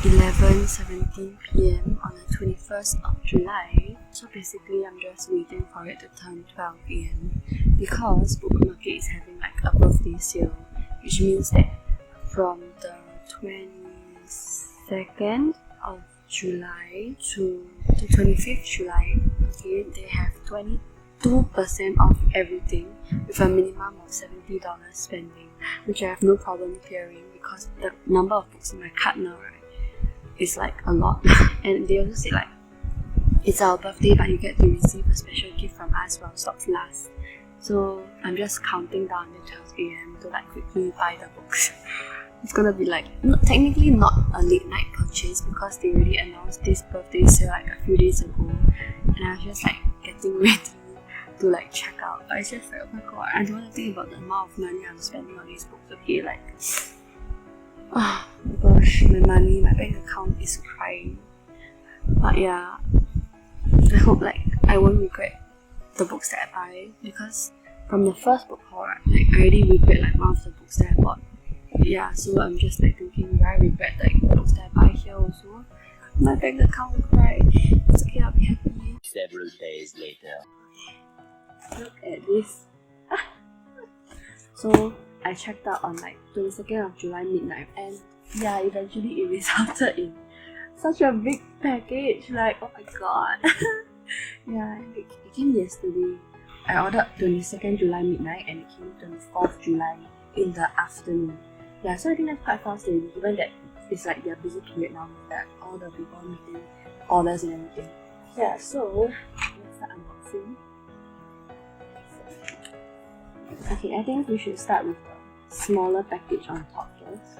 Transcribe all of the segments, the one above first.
11:17 p.m. on the 21st of July. So basically I'm just waiting for it to turn 12 a.m. because Bookmarket is having like a birthday sale, which means that from the 22nd of July to the 25th July, okay, they have 22% off everything with a minimum of $70 spending, which I have no problem clearing because the number of books in my cart now, right, is like a lot. And they also say like it's our birthday but you get to receive a special gift from us while stocks last. So I'm just counting down to 12 a.m. to like quickly buy the books. It's gonna be like technically not a late night purchase because they already announced this birthday sale like a few days ago, and I was just like getting ready to like check out. But it's just like, oh my god, I don't want to think about the amount of money I'm spending on these books. Okay, like oh my gosh, my bank account is crying. But yeah, I hope like I won't regret the books that I buy, because from the first book haul, right, like I already regret like one of the books that I bought. Yeah, so I'm just like thinking, do I regret like the books that I buy here also? My bank account will cry. It's okay, I'll be happy. Several days later. Look at this. So I checked out on like 22nd of July midnight, and yeah, eventually it resulted in such a big package. Like, oh my god. Yeah, it came yesterday. I ordered 22nd July midnight and it came 24th July in the afternoon. Yeah, so I think that's quite fast already, given that it's like their busy period now with like all the people meeting orders and everything. Yeah, so let's start unboxing. Okay, I think we should start with the smaller package on top first.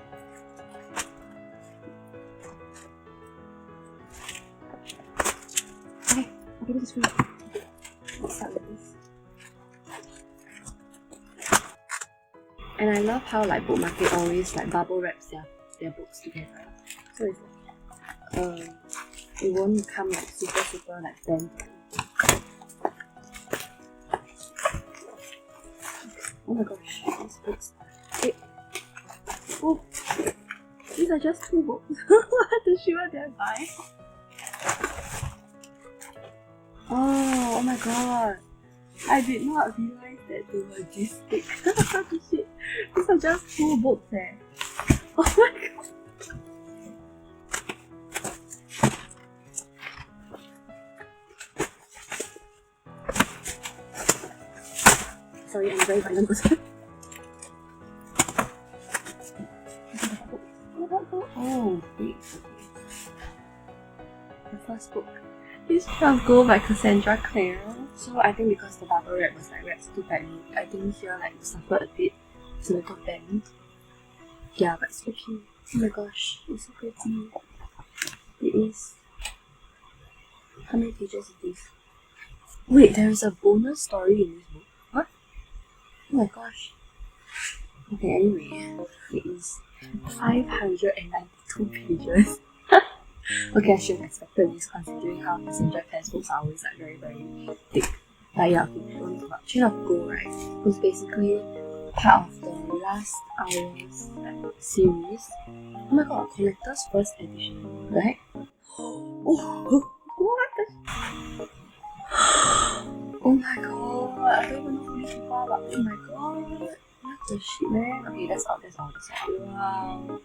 Okay, this is free. Let's start with this. And I love how like Bookmarket always like bubble wraps their books together. So it's like it won't come like super like bent. Oh my gosh, these books. Wait. Oh, these are just 2 books. What the shit did I buy? Oh my god. I did not realize that they were this thick. What the shit? These are just 2 books eh. Oh my god. Sorry, I'm very violent person. Oh, wait. The first book. History of Gold by Cassandra Clare. So I think because the bubble wrap was like wrapped too tightly, I think here like it suffered a bit. It's a little bent. Yeah, but it's okay. Oh my gosh, it's so pretty. It is. How many pages is this? Wait, there is a bonus story in this book. What? Oh my gosh. Okay, anyway, it is 592 pages. Okay, I should have expected this considering how Cassandra Clare's books are always like very thick. But yeah, okay, we want to talk about Chain of Gold, right? It was basically part of the Last Hours series. Oh my god, collector's first edition, right? Oh, what the? Oh my god, I don't even know who these people are, but oh my god, what the shit, man? Okay, that's all. Wow.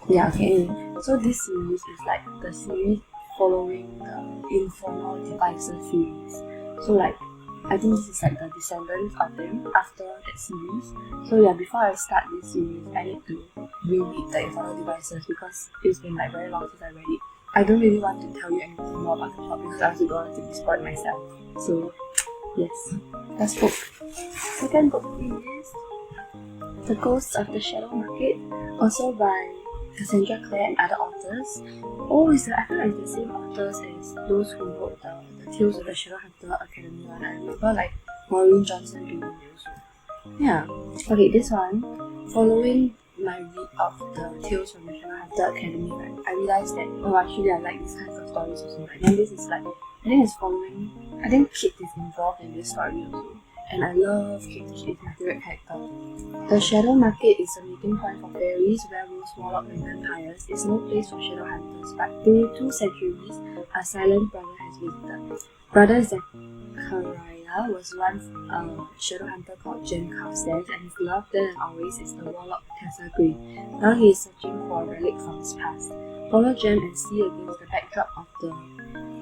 Yeah, okay. So this series is like the series following the Informal Devices series. So like, I think this is like the descendants of them after that series. So yeah, before I start this series, I need to reread the Informal Devices because it's been like very long since I read it. I don't really want to tell you anything more about the plot because I also don't want to be spoiled myself. So yes, first book. Second book is The Ghosts of the Shadow Market, also by Cassandra Clare and other authors. Oh, I feel like the same authors as those who wrote the Tales of the Shadowhunter Academy one. I remember like Maureen Johnson doing it also. Yeah. Okay, this one, following my read of the Tales from the Shadowhunter Academy, right, I realized that actually I like these kinds of stories also. Right? And this is like, I think Kit is involved in this story also. and I love Kate. She's my favorite character. The Shadow Market is a meeting point for fairies, werewolves, warlocks, and vampires. It's no place for shadow hunters, but through 2 centuries, a silent brother has visited. Brother Zachariah was once a shadow hunter called Jem Carstairs, and his love then and always is the warlock Tessa Grey. Now he is searching for a relic from his past. Follow Jem and see against the backdrop of the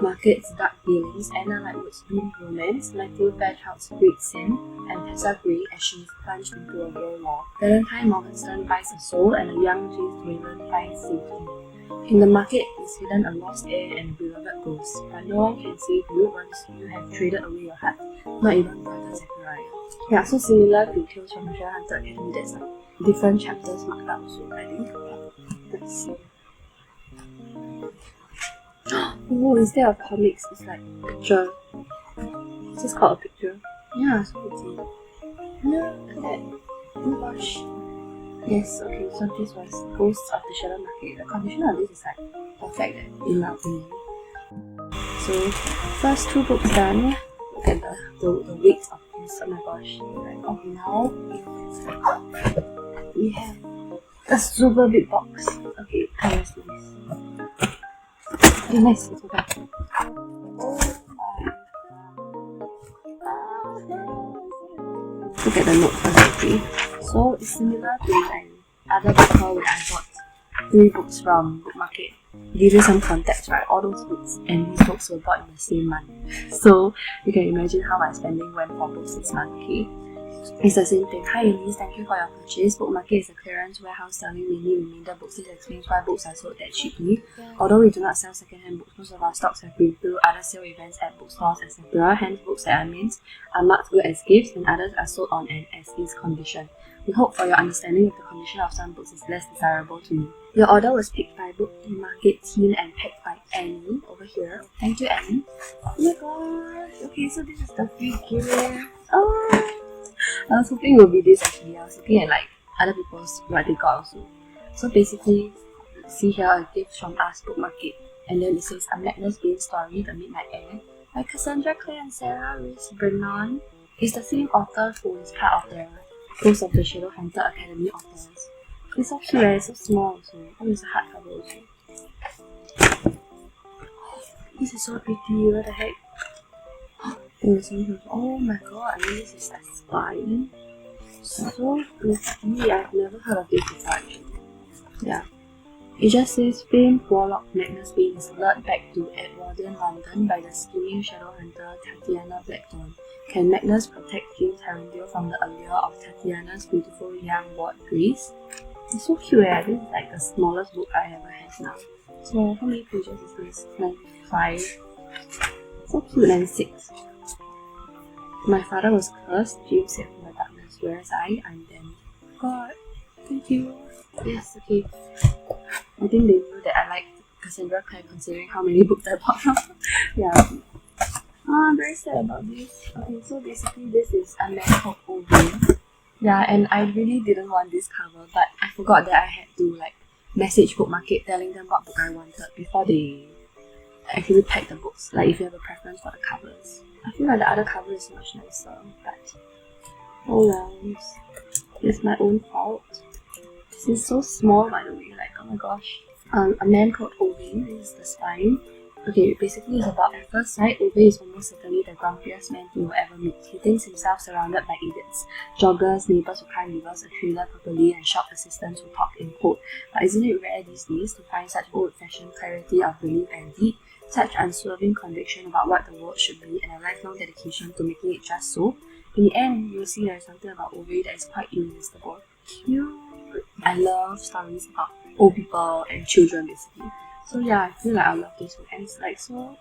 market's dark dealings, Anna Lightwood's doomed romance, Matthew Fairchild's great sin, and Tessa Grey as she is plunged into a world war. Valentine Morgenstern buys a soul, and a young Jace Raven finds safety. In the market is hidden a lost heir and a beloved ghost, but no one can save you once you have traded away your heart, not even Brother Zachariah. Yeah, so similar to Tales from the Shadow Hunter Academy, there's like different chapters marked up also, I think. Let's see. Oh, instead of comics, it's like picture. It's just called a picture. Yeah, so pretty. Look at that. Oh my gosh. Yes, okay, so this was Ghosts of the Shadow Market. The condition of this is like perfect in my opinion. So, first 2 books done. Look at the weight of this. Oh my gosh. Right, okay, now we have a super big box. Okay, colors nice. Okay, nice. Let's go back. Look at the note first, so it's similar to my other book haul where I bought 3 books from Bookmarket. To give you some context, right? All those books and these books were bought in the same month. So you can imagine how my spending went for books this month, okay? It's the same thing. Hi Elise, thank you for your purchase. Bookmarket is a clearance warehouse selling mainly remainder books. This explains why books are sold that cheaply. Although we do not sell second-hand books, most of our stocks have been through other sale events at bookstores, etc. Hence, books that are mint are marked good as gifts and others are sold on an as-is condition. We hope for your understanding if the condition of some books is less desirable to you. Your order was picked by Bookmarket team and packed by Annie over here. Thank you, Annie. Oh my gosh. Okay, so this is the free gift. Oh, I was hoping it would be this actually. I was looking at like other people's what they got also. So basically, see here a gift from us Bookmarket, and then it says A Magnus Bane Story, The Midnight Air by Cassandra Clare and Sarah Reese Vernon. It's the same author who is part of the Ghosts of the Shadow Hunter Academy authors. It's so cute, it's so small also. Oh, it's a hardcover also. This is so pretty, what the heck? Oh my god, I mean this is a spine. So pretty, I've never heard of this before actually. Yeah. It just says famed warlock Magnus Bane is lured back to Edwardian London by the scheming shadow hunter Tatiana Blackthorn. Can Magnus protect James Herondale from the allure of Tatiana's beautiful young ward Grace? It's so cute, This is like the smallest book I ever have now. So how many pages is this? 95. So cute, 96. My father was cursed, James saved from the darkness, whereas I'm them. God, thank you. Yes, okay. I think they knew that I like Cassandra Clare considering how many books I bought from her. Yeah. Oh, I'm very sad about this. Okay, so basically this is A Man Called Owen. Yeah, and I really didn't want this cover, but I forgot that I had to like message Bookmarket telling them what book I wanted before they actually pack the books. Like if you have a preference for the covers. I feel like the other cover is much nicer, but oh well, it's my own fault. This is so small by the way, like oh my gosh. A Man Called Owen, this is the spine. Okay, basically it's about at first sight, Ove is almost certainly the grumpiest man he will ever meet. He thinks himself surrounded by idiots, joggers, neighbors who can't reverse a trailer properly, and shop assistants who talk in code. But isn't it rare these days to find such old-fashioned clarity of belief and deed, such unswerving conviction about what the world should be, and a lifelong dedication to making it just so? In the end, you'll see there's something about Ove that is quite irresistible. Cute. I love stories about old people and children basically. So yeah, I feel like I love this book, and it's like so,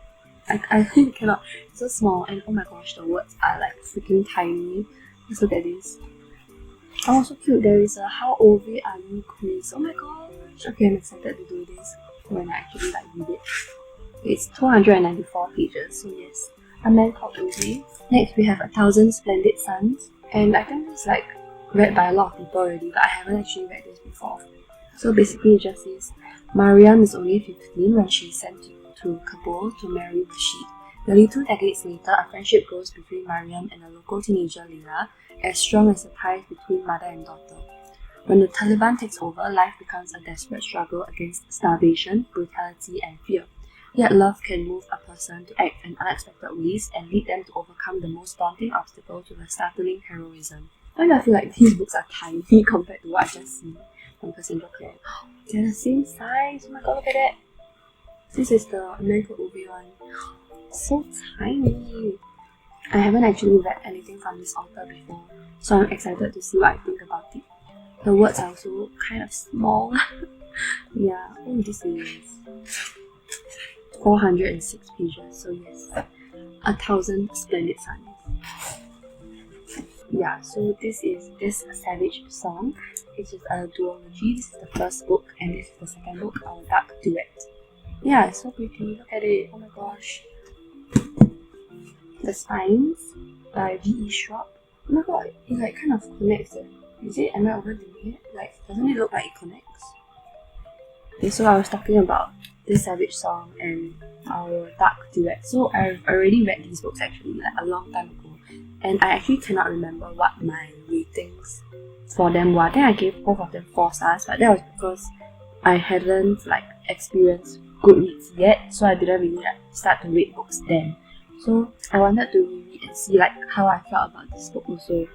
I really cannot, it's so small, and oh my gosh, the words are like freaking tiny. Let's look at this. Oh, so cute, there is a How Ove Are You quiz. Oh my gosh, okay, I'm excited to do this when I actually like read it. It's 294 pages, so yes, A Man Called Ove. Next we have 1,000 Splendid Suns, and I think it's like read by a lot of people already, but I haven't actually read this before. So basically it just says, Mariam is only 15 when she is sent to Kabul to marry Rashid. Nearly 2 decades later, a friendship grows between Mariam and a local teenager, Leila, as strong as the ties between mother and daughter. When the Taliban takes over, life becomes a desperate struggle against starvation, brutality, and fear. Yet love can move a person to act in unexpected ways and lead them to overcome the most daunting obstacles with a startling heroism. Why do I feel like these books are tiny compared to what I just seen from Cassandra Clare? They're the same size! Oh my god, look at that! This is the American Ove one. So tiny! I haven't actually read anything from this author before, so I'm excited to see what I think about it. The words are also kind of small. Yeah, oh, this is 406 pages, so yes, 1,000 splendid suns. Yeah, so this is This Savage Song. It is a duology. This is the first book, and this is the second book, Our Dark Duet. Yeah, it's so pretty. Look at it. Oh my gosh. The Spines by V.E. Schwab. Oh my god, it like kind of connects. Is it? Am I overthinking it? Like, doesn't it look like it connects? Okay, so I was talking about This Savage Song and Our Dark Duet. So I've already read these books actually like a long time ago, and I actually cannot remember what my ratings for them were. I think I gave both of them 4 stars, but that was because I hadn't like experienced Goodreads yet, so I didn't really like start to read books then. So I wanted to reread and see like how I felt about this book also.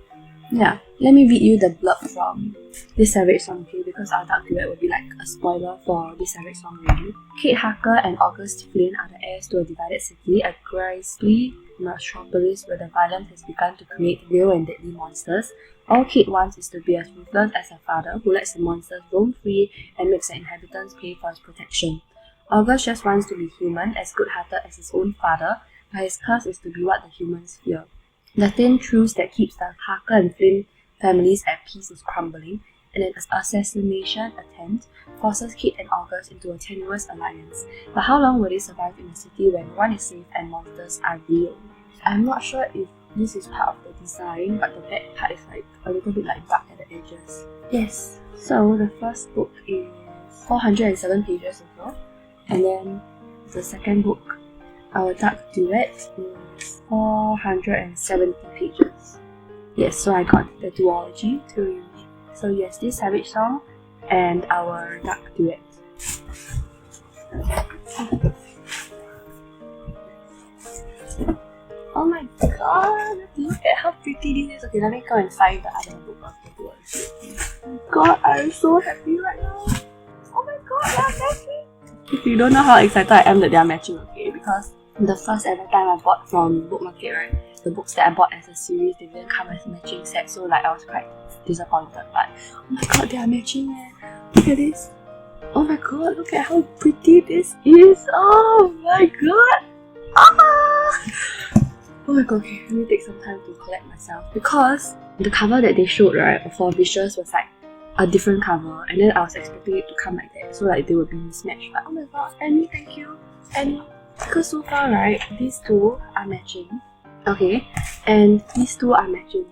Yeah, let me read you the blurb from This Savage Song, okay, because Our Dark Duet will be like a spoiler for This Savage Song already. Kate Harker and August Flynn are the heirs to a divided city, a grisly metropolis where the violence has begun to create real and deadly monsters. All Kate wants is to be as ruthless as her father, who lets the monsters roam free and makes the inhabitants pay for his protection. August just wants to be human, as good-hearted as his own father, but his curse is to be what the humans fear. The thin truce that keeps the Harker and Flynn families at peace is crumbling, and an assassination attempt forces Kate and August into a tenuous alliance. But how long will they survive in a city where no one is safe and monsters are real? I'm not sure if this is part of the design, but the back part is like a little bit like dark at the edges. Yes, so the first book is 407 pages or so, and then the second book, Our Dark Duet, is 470 pages. Yes, so I got the duology to read. So yes, This Savage Song and Our Dark Duet. Oh my god, look at how pretty this is. Okay, let me go and find the other book of the duology. Oh my god, I'm so happy right now. Oh my god, they're matching! If you don't know how excited I am that they are matching, okay, because the first ever time I bought from bookmarket, right, the books that I bought as a series, they didn't come as a matching set, so like I was quite disappointed, but oh my god, they are matching, man. Look at this. Oh my god, look at how pretty this is. Oh my god. Ah! Oh my god, okay, let me take some time to collect myself, because the cover that they showed, right, for Vicious was like a different cover, and then I was expecting it to come like that, so like they would be mismatched, but oh my god, Annie, thank you, Annie. Because so far, right, these two are matching, okay, and these two are matching.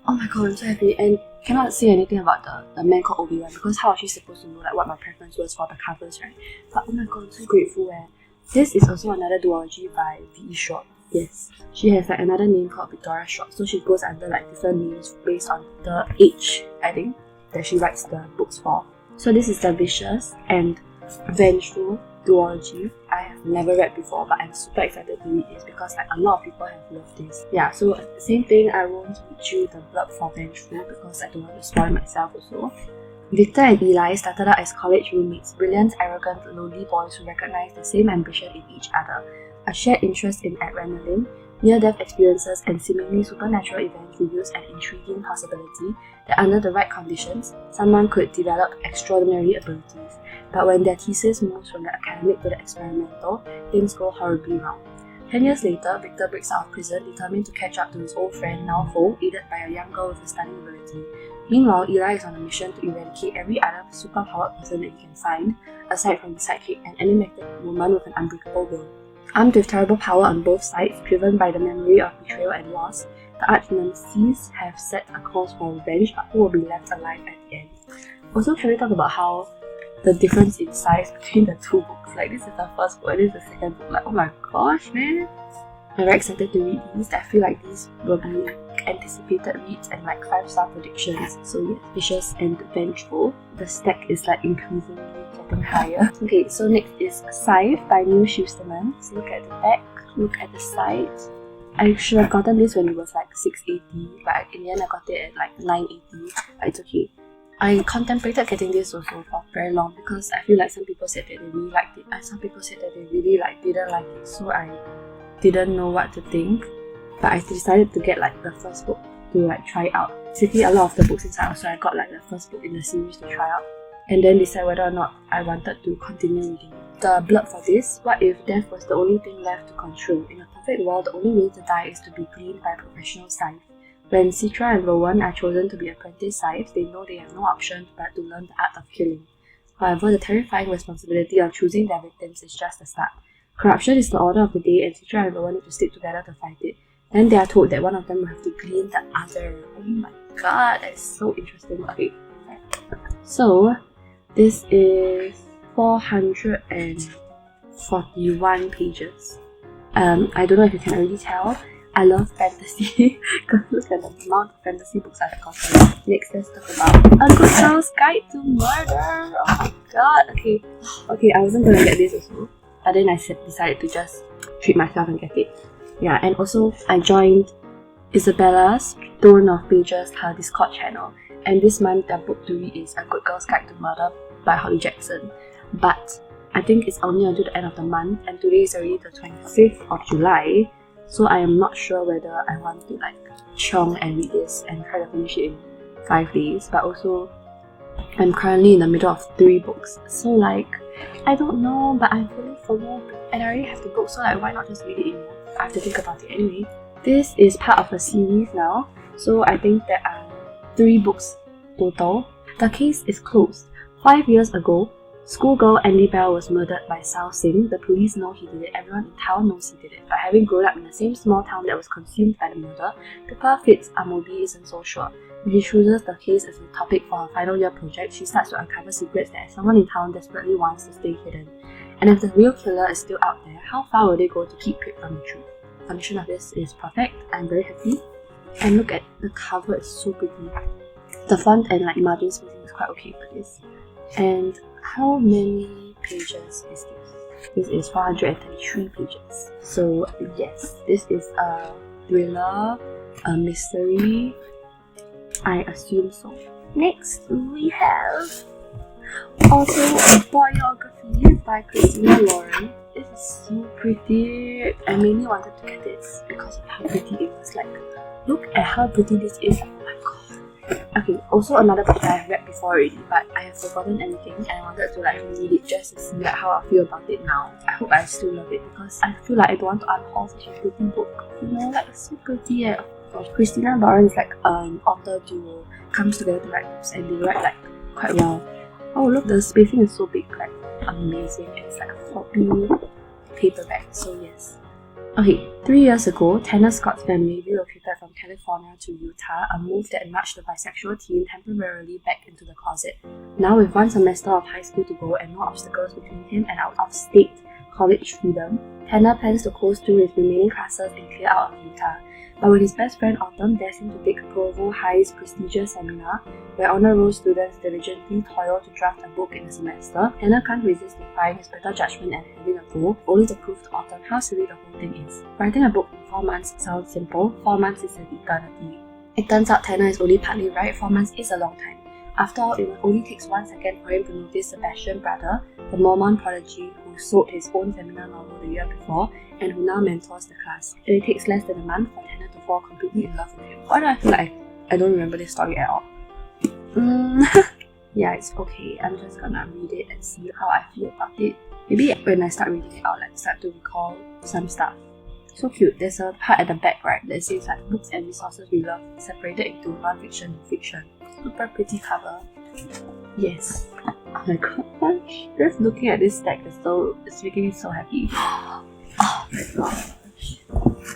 Oh my god, I'm so happy, and cannot say anything about the Man Called Obi one, because how was she supposed to know like what my preference was for the covers, right? But oh my god, I'm so grateful. This is also another duology by V.E. Schwab. Yes, she has like another name called Victoria Schwab, so she goes under like different names based on the age, I think, that she writes the books for. So this is the Vicious and Vengeful duology. I have never read before, but I'm super excited to read this because like a lot of people have loved this. Yeah, so same thing, I won't read you the blurb for Vengeful because I don't want to spoil myself also. Victor and Eli started out as college roommates, brilliant, arrogant, lonely boys who recognize the same ambition in each other, a shared interest in adrenaline, near-death experiences, and seemingly supernatural events reveals an intriguing possibility that under the right conditions, someone could develop extraordinary abilities. But when their thesis moves from the academic to the experimental, things go horribly wrong. 10 years later, Victor breaks out of prison, determined to catch up to his old friend, now foe, aided by a young girl with a stunning ability. Meanwhile, Eli is on a mission to eradicate every other super-powered person that he can find, aside from the sidekick, an enigmatic woman with an unbreakable will. Armed with terrible power on both sides, driven by the memory of betrayal and loss, the arch-nemeses have set a course for revenge, but who will be left alive at the end? Also, can we talk about how the difference in size between the two books? Like, this is the first book and this is the second book. Like, oh my gosh, man! I'm very excited to read these. I feel like these will be anticipated reads and like 5-star predictions. So yes, Vicious and Vengeful. The stack is like increasingly getting higher. Okay, so next is Scythe by Neil Schusterman. So look at the back, look at the sides. I should have gotten this when it was like 680, but in the end I got it at like 980. But it's okay. I contemplated getting this also for very long because I feel like some people said that they really liked it and some people said that they really didn't like it, so I didn't know what to think. But I decided to get like the first book to like try out. Basically a lot of the books inside, so I got like the first book in the series to try out and then decide whether or not I wanted to continue reading. The blurb for this: what if death was the only thing left to control? In a perfect world, the only way to die is to be gleaned by professional scythe. When Citra and Rowan are chosen to be apprentice scythes, they know they have no option but to learn the art of killing. However, the terrifying responsibility of choosing their victims is just the start. Corruption is the order of the day and Citra and Rowan need to stick together to fight it. Then they are told that one of them will have to glean the other. Oh my god, that is so interesting. Okay, so this is 441 pages. I don't know if you can already tell, I love fantasy because look at the amount of fantasy books I've gotten. Next, let's talk about A Good Girl's Guide to Murder. Oh my god. Okay, I wasn't gonna get this also, but then I decided to just treat myself and get it. Yeah, and also I joined Isabella's Throne of Pages, her Discord channel, and this month the book to read is A Good Girl's Guide to Murder by Holly Jackson. But I think it's only until the end of the month, and today is already the 25th of July, so I am not sure whether I want to like chiong and read this and try to finish it in 5 days. But also, I'm currently in the middle of 3 books, so like I don't know, but I'm feeling FOMO and I already have the book, so like why not just read it in? I have to think about it anyway. This is part of a series now, so I think there are 3 books total. The case is closed. 5 years ago, schoolgirl Andy Bell was murdered by Sao Singh. The police know he did it, everyone in town knows he did it, but having grown up in the same small town that was consumed by the murder, Pippa Fitz Amobi isn't so sure. When she chooses the case as a topic for her final year project, she starts to uncover secrets that someone in town desperately wants to stay hidden. And if the real killer is still out there, how far will they go to keep Pip from the truth? The condition of this is perfect. I'm very happy. And look at the cover, it's so pretty. The font and like margin spacing is quite okay for this. And how many pages is this? This is 433 pages. So yes, this is a thriller, a mystery, I assume so. Next, we have also a biography by Christina Lauren. This is so pretty. I mainly wanted to get this because of how pretty it was. Like, look at how pretty this is. Oh my god. Okay, also another book that I have read before already, but I have forgotten everything and I wanted to like read it just to see like how I feel about it now. I hope I still love it because I feel like I don't want to unhaul such a pretty book. You know, like it's so pretty. Christina Lauren is like an author duo, comes together to write books and they write like quite well. Oh look, the spacing is so big, like amazing. It's like a floppy paperback, so yes. Okay, 3 years ago, Tanner Scott's family relocated from California to Utah, a move that nudged the bisexual teen temporarily back into the closet. Now with 1 semester of high school to go and no obstacles between him and out-of-state college freedom, Tanner plans to coast through his remaining classes and clear out of Utah. But when his best friend Autumn dares him to take Provo High's prestigious seminar, where honor roll students diligently toil to draft a book in a semester, Tanner can't resist defying his better judgment and having a go, only to prove to Autumn how silly the whole thing is. Writing a book in 4 months sounds simple, 4 months is an eternity. It turns out Tanner is only partly right, 4 months is a long time. After all, it only takes 1 second for him to notice Sebastian Brother, the Mormon prodigy who sold his own seminar novel the year before and who now mentors the class. And it takes less than a month for Tanner to fall completely in love with him. Why do I feel like I don't remember this story at all? Yeah, it's okay. I'm just gonna read it and see how I feel about it. Maybe when I start reading it, I'll like start to recall some stuff. So cute. There's a part at the back, right, that says like books and resources we love, separated into non-fiction and fiction. Super pretty cover. Yes. Oh my gosh. Just looking at this stack it's making me so happy. Oh my gosh.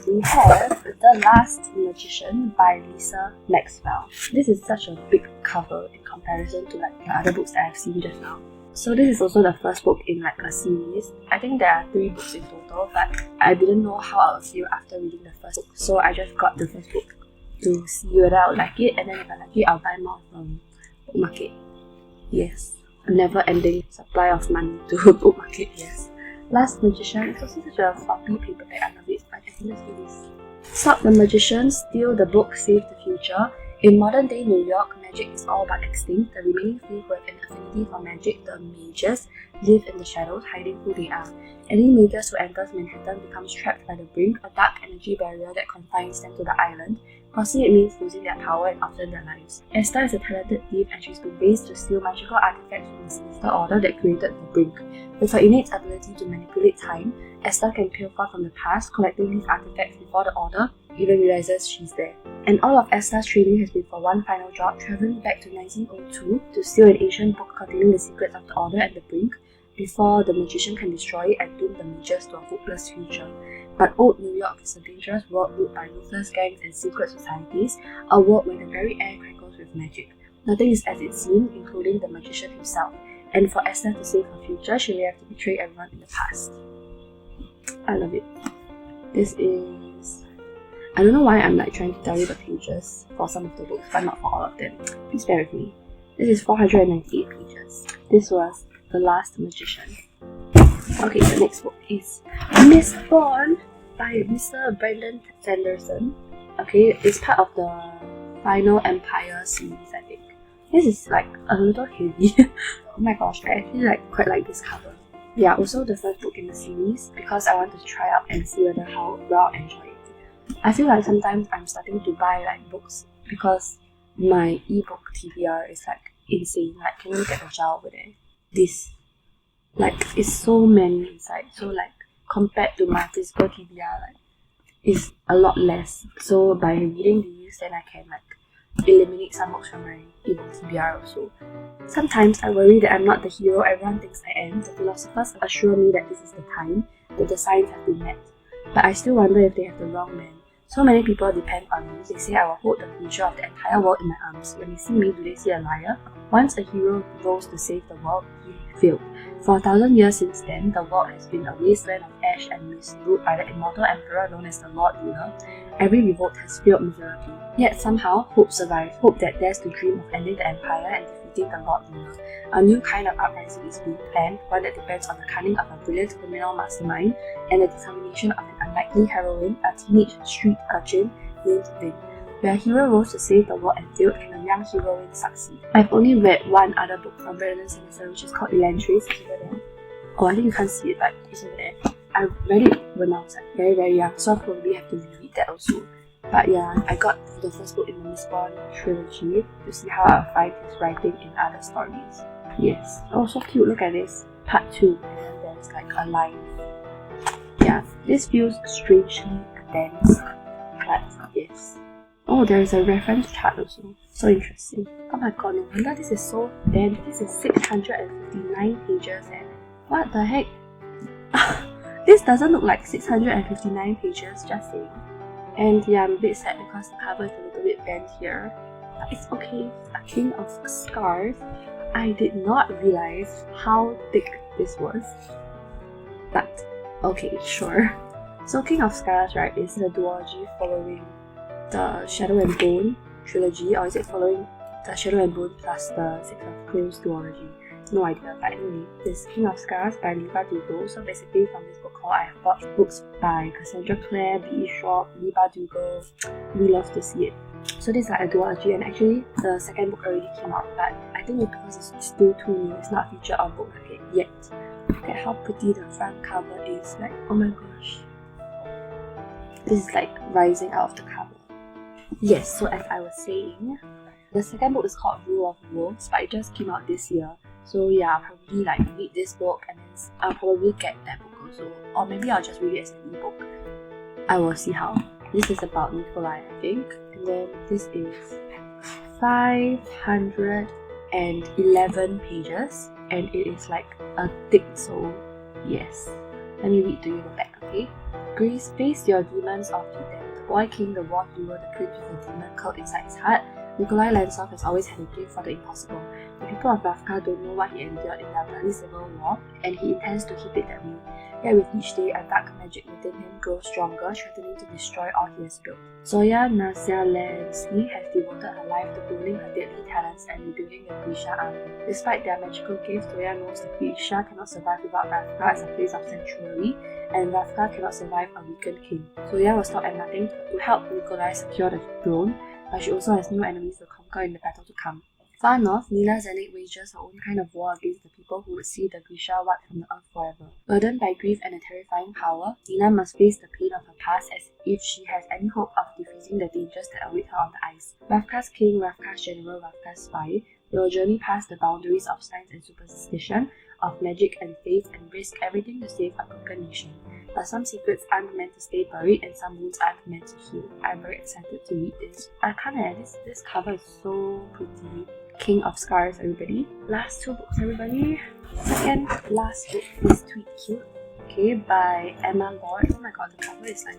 We have The Last Magician by Lisa Maxwell. This is such a big cover in comparison to like the other books that I've seen just now. So this is also the first book in like a series. I think there are 3 books in total, but I didn't know how I would feel after reading the first book. So I just got the first book to see whether I would like it, and then if I like it, I'll buy more from bookmarket. Yes. A never-ending supply of money to bookmarket, yes. Last Magician is also such a floppy paperback. I love it, but I think let's do this. Stop the Magician, Steal the Book, Save the Future. In modern-day New York, magic is all but extinct. The remaining few who have an affinity for magic, the mages, live in the shadows, hiding who they are. Any magus who enters Manhattan becomes trapped by the brink, a dark energy barrier that confines them to the island. Crossing it means losing their power and often their lives. Esther is a talented thief, and she's been raised to steal magical artifacts from the sinister order that created the brink. With her innate ability to manipulate time, Esther can pilfer from the past, collecting these artifacts before the order even realizes she's there. And all of Esther's training has been for one final job, traveling back to 1902 to steal an ancient book containing the secrets of the order and the brink, before the magician can destroy it and doom the mages to a hopeless future. But old New York is a dangerous world ruled by ruthless gangs and secret societies, a world where the very air crackles with magic. Nothing is as it seems, including the magician himself. And for Esther to save her future, she may have to betray everyone in the past. I love it. This is... I don't know why I'm like trying to tell you the pages for some of the books, but not for all of them. Please bear with me. This is 498 pages. This was The Last Magician. Okay, the next book is Miss Bond by Mr. Brandon Sanderson. Okay, it's part of the Final Empire series, I think. This is like a little heavy. Oh my gosh, I actually quite like this cover. Yeah, also the first book in the series because I wanted to try out and see whether how well I enjoy it. I feel like sometimes I'm starting to buy like books because my ebook TBR is like insane. Like, can you look at the jar over there? This, like, it's so many inside. So like compared to my physical TBR, like, it's a lot less. So by reading these, then I can like eliminate some books from my ebook TBR also. Sometimes I worry that I'm not the hero everyone thinks I am. The philosophers assure me that this is the time, that the signs have been met. But I still wonder if they have the wrong man. So many people depend on me. They say I will hold the future of the entire world in my arms. When they see me, do they see a liar? Once a hero rose to save the world, he failed. For 1,000 years since then, the world has been a wasteland of ash and mist, ruled by the immortal emperor known as the Lord Ruler. Every revolt has failed miserably. Yet somehow, hope survives. Hope that dares to dream of ending the empire and defeating the Lord Ruler. A new kind of uprising is being planned, one that depends on the cunning of a brilliant criminal mastermind and the determination of an unlikely heroine, a teenage street urchin named Vin. Where a hero rose to save the world and failed, can a young heroine succeed? I've only read one other book from Brandon Sanderson, which is called Elantris. It's over there. Oh, I think you can't see it, but it's over there. I read it when I was like very, very young, so I probably have to reread that also. But yeah, I got the first book in the Miss Bond trilogy to see how I find his writing in other stories. Yes. Oh, so cute. Look at this. Part 2. And then there's like a line. Yeah, this feels strangely dense. But yes. Oh, there is a reference chart also. So interesting. Oh my god, no wonder this is so dense. This is 659 pages and what the heck? This doesn't look like 659 pages, just saying. And yeah, I'm a bit sad because the cover is a little bit bent here. But it's okay. A King of Scars. I did not realize how thick this was. But okay, sure. So King of Scars, right, is the duology following the Shadow and Bone trilogy, or is it following the Shadow and Bone plus the Six of Crows duology? No idea, but anyway, this King of Scars by Liba Dugo. So basically from this book haul, I have bought books by Cassandra Clare, B.E. Schwab, Liba Dugo. We love to see it. So this is like a duology, and actually the second book already came out, but I think it's because it's still too new, it's not featured on bookmarket yet. Look at how pretty the front cover is, like, oh my gosh. This is like rising out of the cover. Yes, so as I was saying, the second book is called Rule of Wolves, but it just came out this year. So yeah, I'll probably like read this book and then I'll probably get that book also. Or maybe I'll just read it as an ebook. I will see how. This is about Nikolai, I think. And then this is 511 pages. And it is like a thick soul. Yes. Let me read to you the back, okay? Greece, face your demons or feed them. The boy king, the war hero, the prince with a demon curled inside his heart. Nikolai Lantsov has always had a gift for the impossible. The people of Ravka don't know what he endured in their bloody civil war, and he intends to keep it that way. Yet with each day, a dark magic within him grows stronger, threatening to destroy all he has built. Zoya Nazialensky has devoted her life to grooming her deadly talents and rebuilding the Grisha army. Despite their magical gifts, Zoya knows the Grisha cannot survive without Ravka as a place of sanctuary, and Ravka cannot survive a weakened king. Zoya will stop at nothing to help Nikolai secure the throne, but she also has new enemies to conquer in the battle to come. Far north, Nina Zenik wages her own kind of war against the people who would see the Grisha wiped from the earth forever. Burdened by grief and a terrifying power, Nina must face the pain of her past as if she has any hope of defeating the dangers that await her on the ice. Ravka's king, Ravka's general, Ravka's spy, they will journey past the boundaries of science and superstition, of magic and faith, and risk everything to save a broken nation. But some secrets aren't meant to stay buried and some wounds aren't meant to heal. I'm very excited to read this. I can't this cover is so pretty. King of Scars, everybody. Last two books, everybody. Second last book is Tweet Cute, okay, by Emma Lord. Oh my god, the cover is like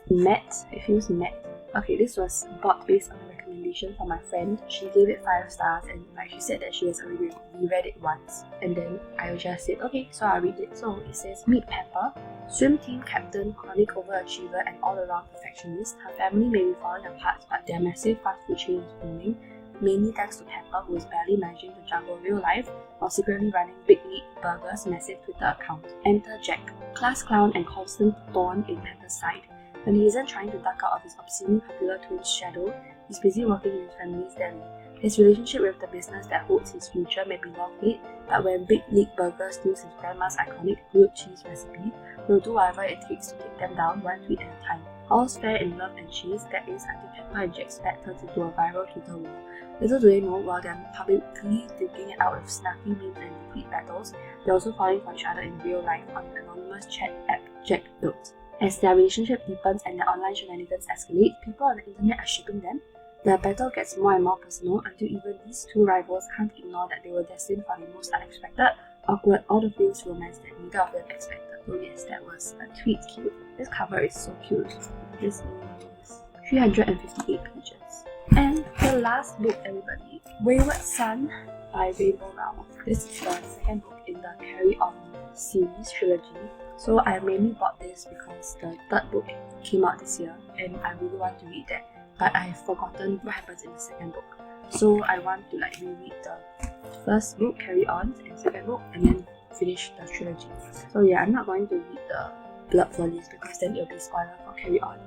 matte. It feels matte. Okay, this was bought based on a recommendation from my friend. She gave it 5 stars and like she said that she has already reread it once. And then I just said, okay, so I'll read it. So it says, meet Pepper, swim team captain, chronic overachiever, and all-around perfectionist. Her family may be falling apart, but their massive fast food chain is booming. Mainly thanks to Pepper, who is barely managing to juggle real life while secretly running Big League Burger's massive Twitter account. Enter Jack, class clown and constant thorn in Pepper's side. When he isn't trying to duck out of his obscenely popular twin's shadow, he's busy working in his family's deli. His relationship with the business that holds his future may be love-hate, but when Big League Burger steals his grandma's iconic grilled cheese recipe, he'll do whatever it takes to take them down one tweet at a time. All's fair in love and cheese, that is, until Pepper and Jack's bet turns into a viral Twitter war. Little do they know, while they're publicly duking it out with snappy memes and tweet battles, they're also falling for each other in real life on an anonymous chat app Jack built. As their relationship deepens and their online shenanigans escalate, people on the internet are shipping them. The battle gets more and more personal until even these two rivals can't ignore that they were destined for the most unexpected, awkward, all-the-feels romance that neither of them expected. So yes, that was a Tweet Cute. This cover is so cute. This is 358 pages. And the last book, everybody, Wayward Son by Rainbow Rao. This is the second book in the Carry On series trilogy. So I mainly bought this because the third book came out this year and I really want to read that, but I've forgotten what happens in the second book. So I want to like reread the first book, Carry On, and second book, and then finish the trilogy. So yeah, I'm not going to read the Blood Furnace because then it'll be spoiler for Carry On.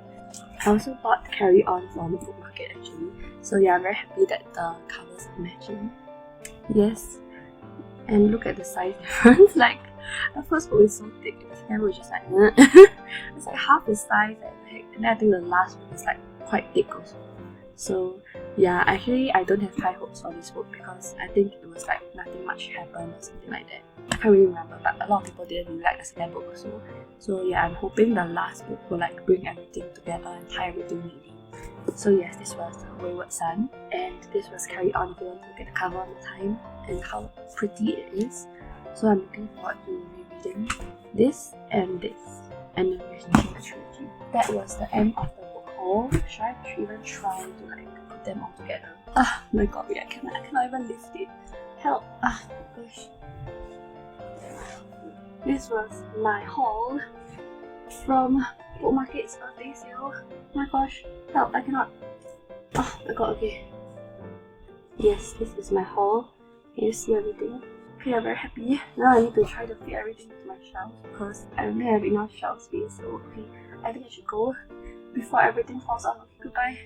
I also bought Carry On from Bookmarket actually. So yeah, I'm very happy that the covers are matching. Yes. And look at the size difference. Like, the first book is so thick and the second book is just like it's like half the size and then I think the last book is like quite thick also. So yeah, actually I don't have high hopes for this book because I think it was like nothing much happened or something like that. I can't really remember, but a lot of people didn't really like the second book also. So yeah, I'm hoping the last book will like bring everything together and tie everything neatly. So yes, this was Wayward Son, and this was Carry On if you want to look at the cover on the time and how pretty it is. So I'm looking forward to rereading this and then finishing the trilogy. That was the end of the book haul. Should I even try to like put them all together? Ah, my god, I cannot even lift it. Help! Ah, gosh. This was my haul from Bookmarket's birthday sale. Oh my gosh, help, I cannot. Oh my god, okay. Yes, this is my haul. Can you see everything? Okay, I'm very happy. Now I need to try to fit everything into my shelf because I don't have enough shelf space. So okay, I think I should go before everything falls off. Okay, goodbye.